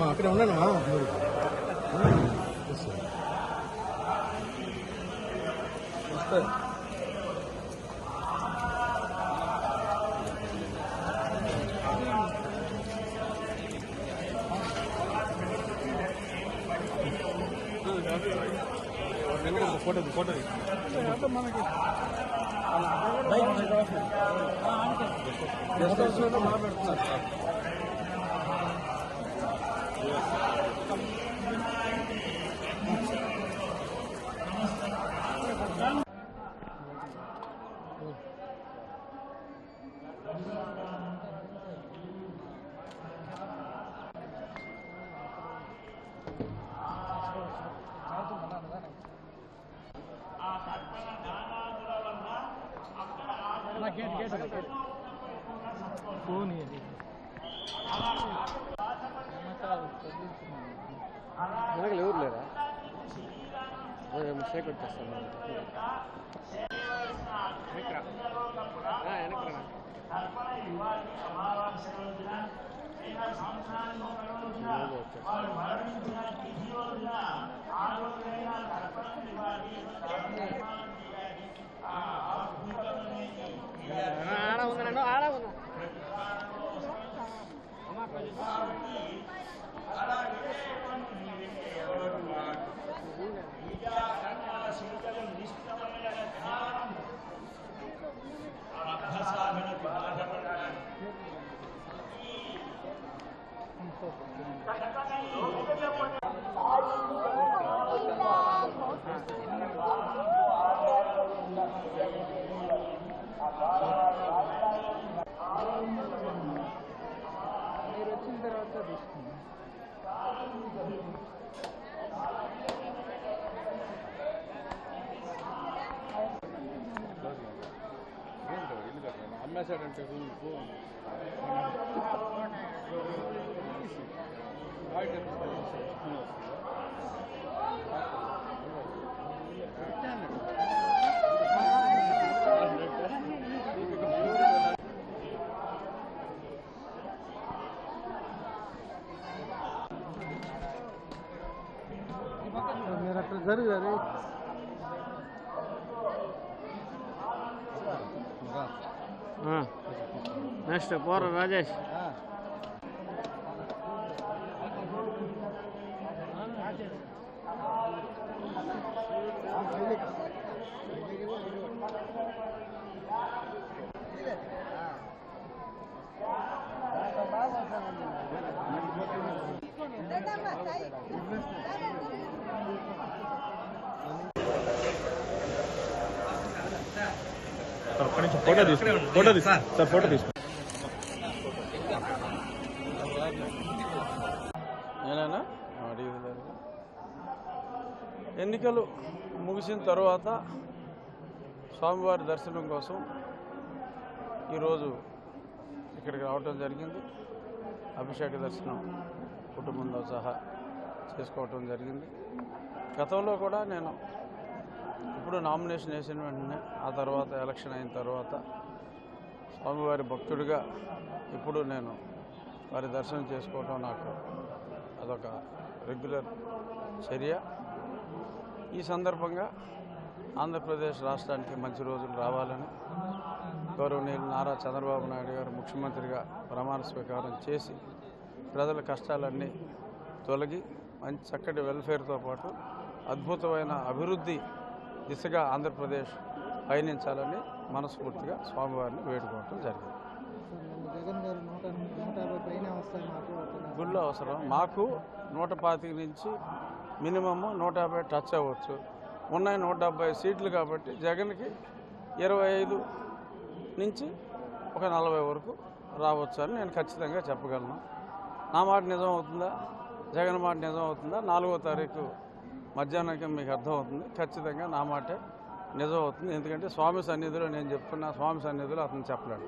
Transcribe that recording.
అక్కడ ఉన్నానా ఫోటో మనకి మాట్లాడుతున్నారు. ఫోన్ వెనకలు ఎవరు లేరా షేక్ వచ్చేస్తాను ఆడ ఉన్నా మీరు వచ్చిన తర్వాత తీసుకున్నాం. అమ్మేశాడంటే మీరు అక్కడ జరుగుతారు. నెక్స్ట్ పోర రాజేష్ ఫోటో తీసుకో సార్ ఫోటో తీసుకో. నేనైనా ఎన్నికలు ముగిసిన తర్వాత స్వామివారి దర్శనం కోసం ఈరోజు ఇక్కడికి రావటం జరిగింది. అభిషేక దర్శనం కుటుంబంతో సహా చేసుకోవటం జరిగింది. గతంలో కూడా నేను ఇప్పుడు నామినేషన్ వేసిన వెంటనే ఆ తర్వాత ఎలక్షన్ అయిన తర్వాత స్వామివారి భక్తుడిగా ఇప్పుడు నేను వారి దర్శనం చేసుకోవటం నాకు అదొక రెగ్యులర్ చర్య. ఈ సందర్భంగా ఆంధ్రప్రదేశ్ రాష్ట్రానికి మంచి రోజులు రావాలని గౌరవనీయులు నారా చంద్రబాబు నాయుడు గారు ముఖ్యమంత్రిగా ప్రమాణ స్వీకారం చేసి ప్రజల కష్టాలన్నీ తొలగి మంచి చక్కటి వెల్ఫేర్తో పాటు అద్భుతమైన అభివృద్ధి దిశగా ఆంధ్రప్రదేశ్ పయనించాలని మనస్ఫూర్తిగా స్వామివారిని వేడుకోవటం జరిగింది. గుళ్ళు అవసరం మాకు 125 నుంచి మినిమమ్ 150 టచ్ అవ్వచ్చు. ఉన్నాయి 170 సీట్లు కాబట్టి జగన్కి 25 నుంచి ఒక 40 వరకు రావచ్చు అని నేను ఖచ్చితంగా చెప్పగలను. నా మాట నిజం అవుతుందా, జగన్ మాట నిజం అవుతుందా 4వ తారీఖు మధ్యాహ్నానికి మీకు అర్థమవుతుంది. ఖచ్చితంగా నా మాటే నిజం అవుతుంది. ఎందుకంటే స్వామి సన్నిధిలో నేను చెప్తున్నా, స్వామి సన్నిధిలో అతను చెప్పలేడు.